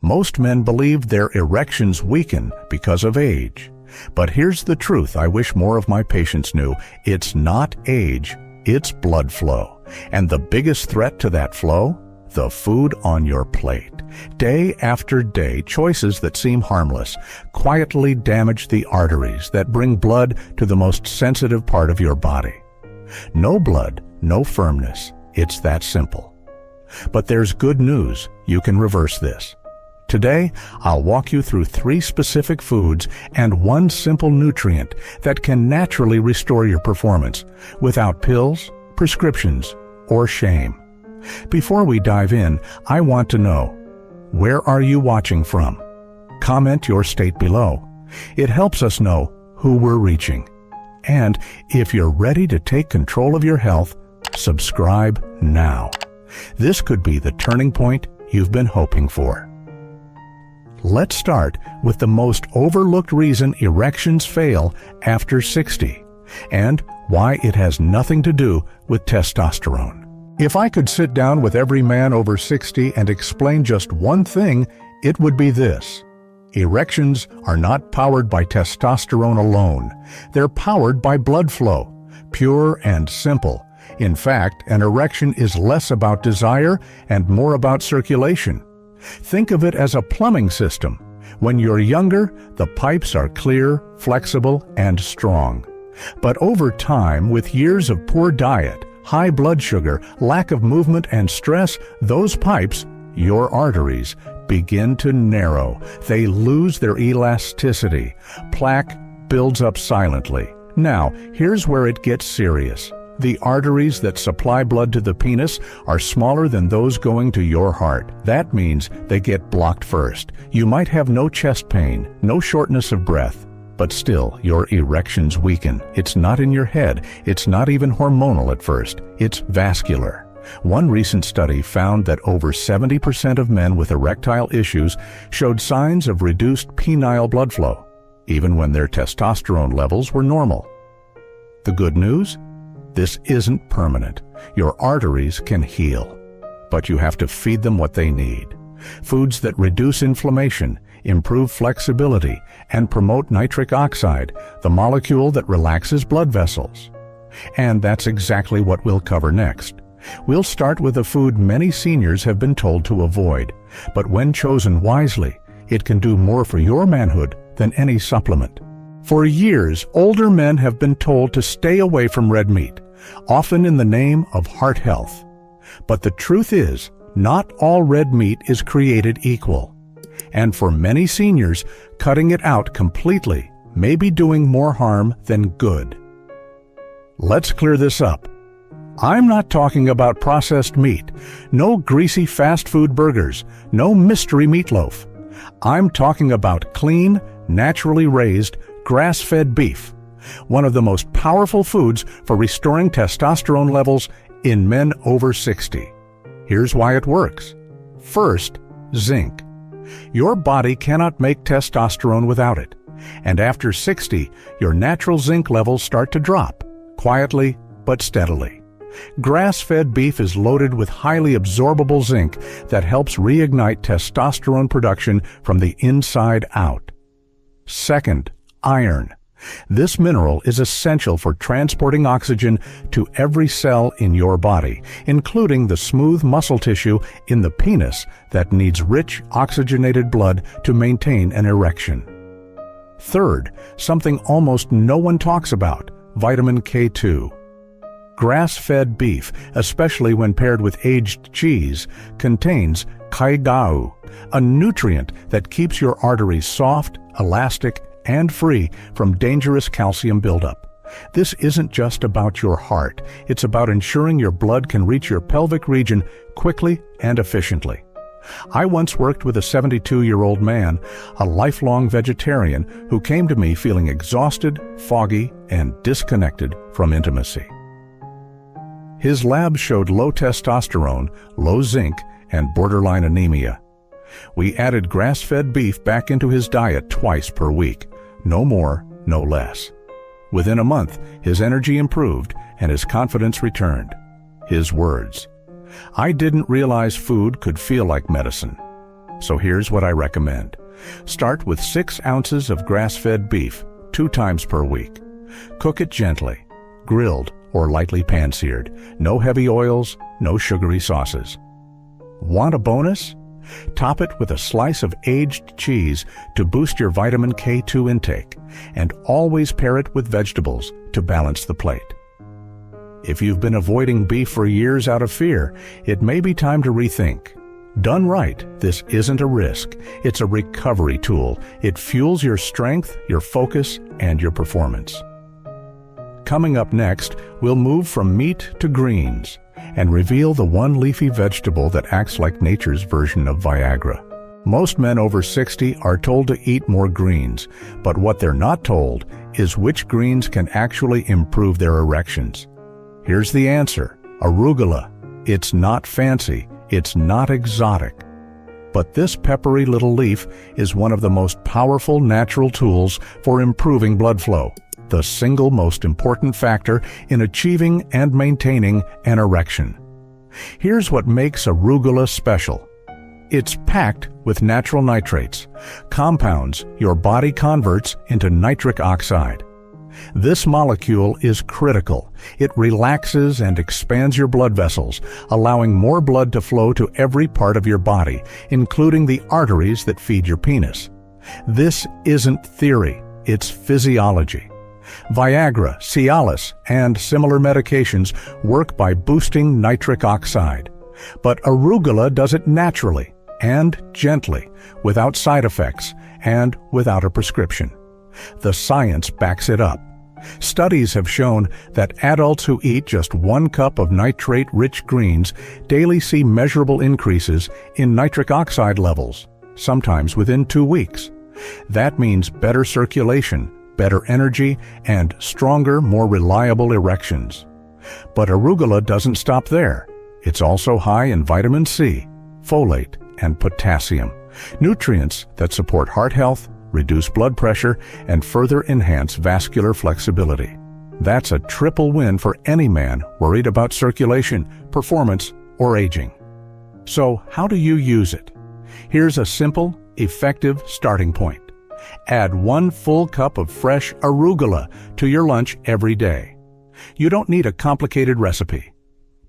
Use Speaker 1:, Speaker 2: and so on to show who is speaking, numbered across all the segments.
Speaker 1: Most men believe their erections weaken because of age. But here's the truth I wish more of my patients knew. It's not age, it's blood flow. And the biggest threat to that flow? The food on your plate. Day after day, choices that seem harmless quietly damage the arteries that bring blood to the most sensitive part of your body. No blood, no firmness. It's that simple. But there's good news. You can reverse this. Today, I'll walk you through 3 specific foods and 1 simple nutrient that can naturally restore your performance without pills, prescriptions, or shame. Before we dive in, I want to know, where are you watching from? Comment your state below. It helps us know who we're reaching. And if you're ready to take control of your health, subscribe now. This could be the turning point you've been hoping for. Let's start with the most overlooked reason erections fail after 60, and why it has nothing to do with testosterone. If I could sit down with every man over 60 and explain just one thing, it would be this. Erections are not powered by testosterone alone. They're powered by blood flow, pure and simple. In fact, an erection is less about desire and more about circulation. Think of it as a plumbing system. When you're younger, the pipes are clear, flexible, and strong. But over time, with years of poor diet, high blood sugar, lack of movement, and stress, those pipes, your arteries, begin to narrow. They lose their elasticity. Plaque builds up silently. Now, here's where it gets serious. The arteries that supply blood to the penis are smaller than those going to your heart. That means they get blocked first. You might have no chest pain, no shortness of breath, but still your erections weaken. It's not in your head. It's not even hormonal at first. It's vascular. One recent study found that over 70% of men with erectile issues showed signs of reduced penile blood flow, even when their testosterone levels were normal. The good news? This isn't permanent. Your arteries can heal, but you have to feed them what they need. Foods that reduce inflammation, improve flexibility, and promote nitric oxide, the molecule that relaxes blood vessels. And that's exactly what we'll cover next. We'll start with a food many seniors have been told to avoid, but when chosen wisely, it can do more for your manhood than any supplement. For years, older men have been told to stay away from red meat, often in the name of heart health. But the truth is, not all red meat is created equal. And for many seniors, cutting it out completely may be doing more harm than good. Let's clear this up. I'm not talking about processed meat, no greasy fast food burgers, no mystery meatloaf. I'm talking about clean, naturally raised, grass-fed beef, one of the most powerful foods for restoring testosterone levels in men over 60. Here's why it works. First, zinc. Your body cannot make testosterone without it, and after 60, your natural zinc levels start to drop, quietly but steadily. Grass-fed beef is loaded with highly absorbable zinc that helps reignite testosterone production from the inside out. Second, iron. This mineral is essential for transporting oxygen to every cell in your body, including the smooth muscle tissue in the penis that needs rich oxygenated blood to maintain an erection. Third, something almost no one talks about, vitamin K2. Grass-fed beef, especially when paired with aged cheese, contains kaigau, a nutrient that keeps your arteries soft, elastic, and free from dangerous calcium buildup. This isn't just about your heart. It's about ensuring your blood can reach your pelvic region quickly and efficiently. I once worked with a 72-year-old man, a lifelong vegetarian, who came to me feeling exhausted, foggy, and disconnected from intimacy. His labs showed low testosterone, low zinc, and borderline anemia. We added grass-fed beef back into his diet twice per week. No more, no less. Within a month, his energy improved and his confidence returned. His words, "I didn't realize food could feel like medicine." So here's what I recommend. Start with 6 ounces of grass-fed beef 2 times per week. Cook it gently, grilled or lightly pan-seared. No heavy oils, no sugary sauces. Want a bonus? Top it with a slice of aged cheese to boost your vitamin K2 intake, and always pair it with vegetables to balance the plate. If you've been avoiding beef for years out of fear, it may be time to rethink. Done right, this isn't a risk. It's a recovery tool. It fuels your strength, your focus, and your performance. Coming up next, we'll move from meat to greens and reveal the one leafy vegetable that acts like nature's version of Viagra. Most men over 60 are told to eat more greens, but what they're not told is which greens can actually improve their erections. Here's the answer: arugula. It's not fancy, it's not exotic. But this peppery little leaf is one of the most powerful natural tools for improving blood flow, the single most important factor in achieving and maintaining an erection. Here's what makes arugula special. It's packed with natural nitrates, compounds your body converts into nitric oxide. This molecule is critical. It relaxes and expands your blood vessels, allowing more blood to flow to every part of your body, including the arteries that feed your penis. This isn't theory, it's physiology. Viagra, Cialis, and similar medications work by boosting nitric oxide. But arugula does it naturally and gently, without side effects and without a prescription. The science backs it up. Studies have shown that adults who eat just 1 cup of nitrate-rich greens daily see measurable increases in nitric oxide levels, sometimes within 2 weeks. That means better circulation, better energy, and stronger, more reliable erections. But arugula doesn't stop there. It's also high in vitamin C, folate, and potassium, nutrients that support heart health, reduce blood pressure, and further enhance vascular flexibility. That's a triple win for any man worried about circulation, performance, or aging. So how do you use it? Here's a simple, effective starting point. Add 1 full cup of fresh arugula to your lunch every day. You don't need a complicated recipe.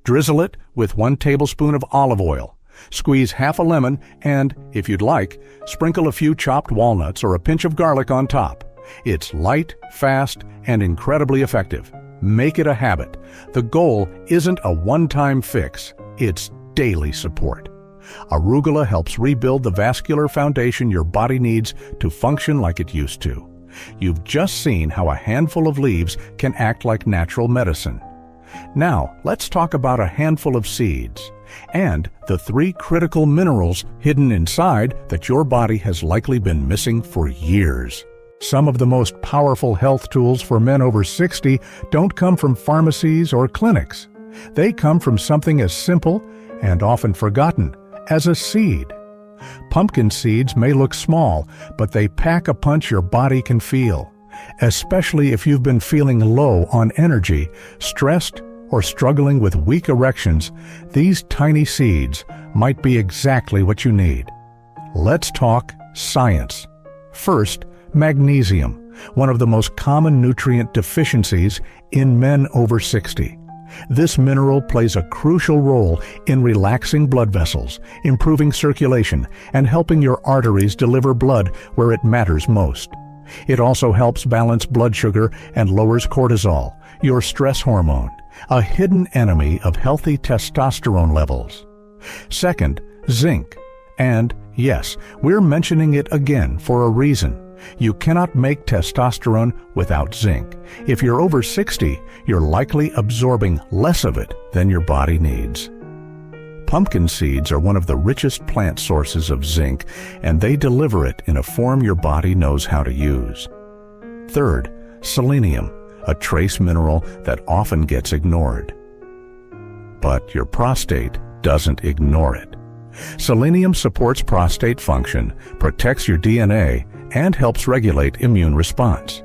Speaker 1: Drizzle it with 1 tablespoon of olive oil. Squeeze half a lemon and, if you'd like, sprinkle a few chopped walnuts or a pinch of garlic on top. It's light, fast, and incredibly effective. Make it a habit. The goal isn't a one-time fix, it's daily support. Arugula helps rebuild the vascular foundation your body needs to function like it used to. You've just seen how a handful of leaves can act like natural medicine. Now, let's talk about a handful of seeds and the 3 critical minerals hidden inside that your body has likely been missing for years. Some of the most powerful health tools for men over 60 don't come from pharmacies or clinics. They come from something as simple and often forgotten as a seed. Pumpkin seeds may look small, but they pack a punch your body can feel. Especially if you've been feeling low on energy, stressed, or struggling with weak erections, these tiny seeds might be exactly what you need. Let's talk science. First, magnesium, one of the most common nutrient deficiencies in men over 60. This mineral plays a crucial role in relaxing blood vessels, improving circulation, and helping your arteries deliver blood where it matters most. It also helps balance blood sugar and lowers cortisol, your stress hormone, a hidden enemy of healthy testosterone levels. Second, zinc. And yes, we're mentioning it again for a reason. You cannot make testosterone without zinc. If you're over 60, you're likely absorbing less of it than your body needs. Pumpkin seeds are one of the richest plant sources of zinc, and they deliver it in a form your body knows how to use. Third, selenium, a trace mineral that often gets ignored. But your prostate doesn't ignore it. Selenium supports prostate function, protects your DNA, and helps regulate immune response.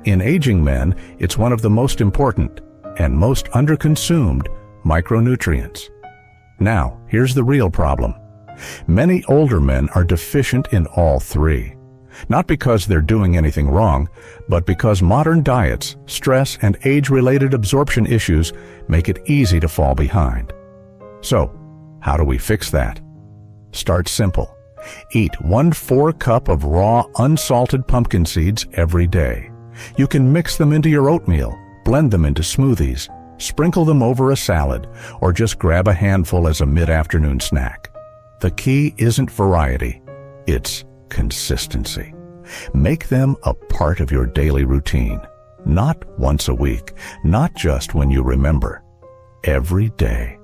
Speaker 1: In aging men, it's one of the most important and most underconsumed micronutrients. Now, here's the real problem. Many older men are deficient in all three. Not because they're doing anything wrong, but because modern diets, stress, and age-related absorption issues make it easy to fall behind. So, how do we fix that? Start simple. Eat 1/4 cup of raw, unsalted pumpkin seeds every day. You can mix them into your oatmeal, blend them into smoothies, sprinkle them over a salad, or just grab a handful as a mid-afternoon snack. The key isn't variety, it's consistency. Make them a part of your daily routine, not once a week, not just when you remember, every day.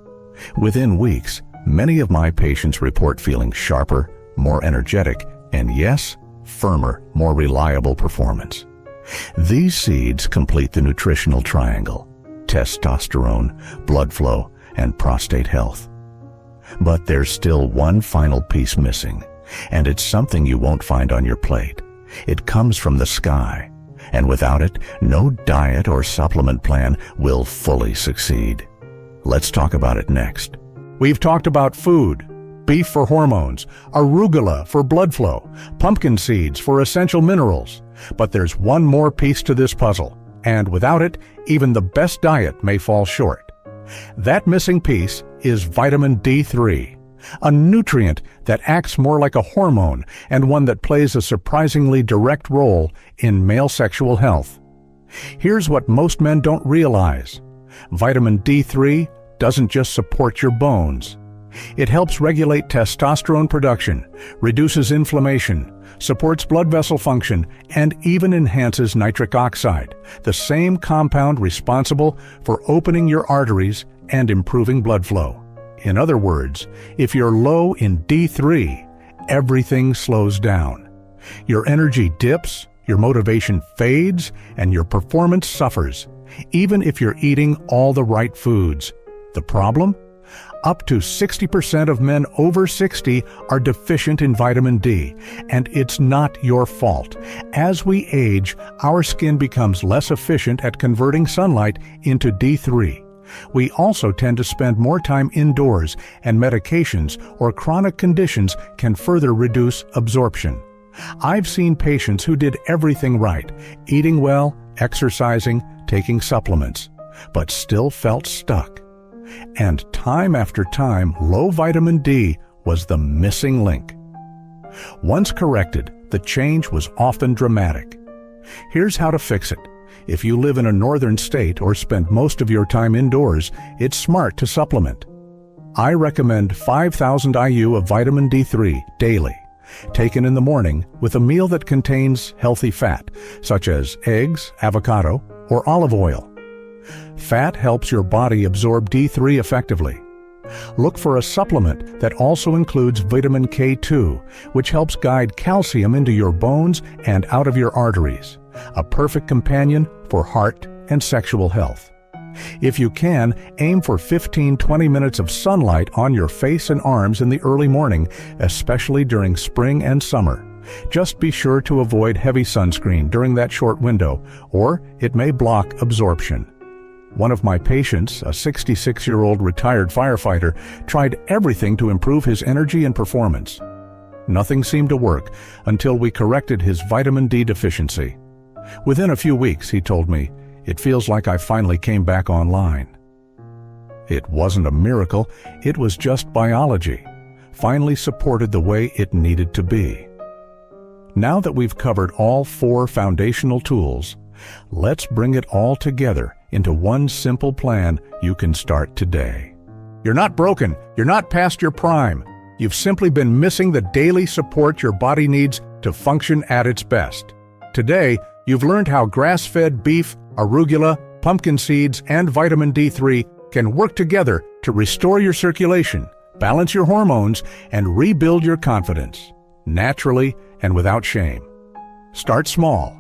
Speaker 1: Within weeks, many of my patients report feeling sharper, more energetic, and yes, firmer, more reliable performance. These seeds complete the nutritional triangle: testosterone, blood flow, and prostate health. But there's still one final piece missing, and it's something you won't find on your plate. It comes from the sky, and without it, no diet or supplement plan will fully succeed. Let's talk about it next. We've talked about food, beef for hormones, arugula for blood flow, pumpkin seeds for essential minerals. But there's one more piece to this puzzle, and without it, even the best diet may fall short. That missing piece is vitamin D3, a nutrient that acts more like a hormone and one that plays a surprisingly direct role in male sexual health. Here's what most men don't realize. Vitamin D3 doesn't just support your bones. It helps regulate testosterone production, reduces inflammation, supports blood vessel function, and even enhances nitric oxide, the same compound responsible for opening your arteries and improving blood flow. In other words, if you're low in D3, everything slows down. Your energy dips, your motivation fades, and your performance suffers, even if you're eating all the right foods. The problem? Up to 60% of men over 60 are deficient in vitamin D, and it's not your fault. As we age, our skin becomes less efficient at converting sunlight into D3. We also tend to spend more time indoors, and medications or chronic conditions can further reduce absorption. I've seen patients who did everything right, eating well, exercising, taking supplements, but still felt stuck. And time after time, low vitamin D was the missing link. Once corrected, the change was often dramatic. Here's how to fix it. If you live in a northern state or spend most of your time indoors, it's smart to supplement. I recommend 5,000 IU of vitamin D3 daily, taken in the morning with a meal that contains healthy fat, such as eggs, avocado, or olive oil. Fat helps your body absorb D3 effectively. Look for a supplement that also includes vitamin K2, which helps guide calcium into your bones and out of your arteries, a perfect companion for heart and sexual health. If you can, aim for 15-20 minutes of sunlight on your face and arms in the early morning, especially during spring and summer. Just be sure to avoid heavy sunscreen during that short window, or it may block absorption. One of my patients, a 66-year-old retired firefighter, tried everything to improve his energy and performance. Nothing seemed to work until we corrected his vitamin D deficiency. Within a few weeks, he told me, "It feels like I finally came back online." It wasn't a miracle, it was just biology, finally supported the way it needed to be. Now that we've covered all 4 foundational tools, let's bring it all together into one simple plan you can start today. You're not broken. You're not past your prime. You've simply been missing the daily support your body needs to function at its best. Today, you've learned how grass-fed beef, arugula, pumpkin seeds, and vitamin D3 can work together to restore your circulation, balance your hormones, and rebuild your confidence, naturally and without shame. Start small.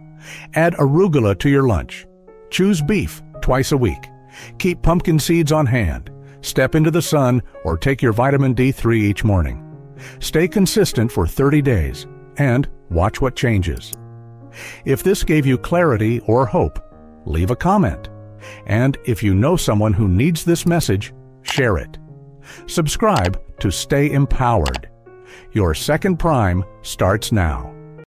Speaker 1: Add arugula to your lunch. Choose beef twice a week. Keep pumpkin seeds on hand. Step into the sun or take your vitamin D3 each morning. Stay consistent for 30 days and watch what changes. If this gave you clarity or hope, leave a comment. And if you know someone who needs this message, share it. Subscribe to stay empowered. Your second prime starts now.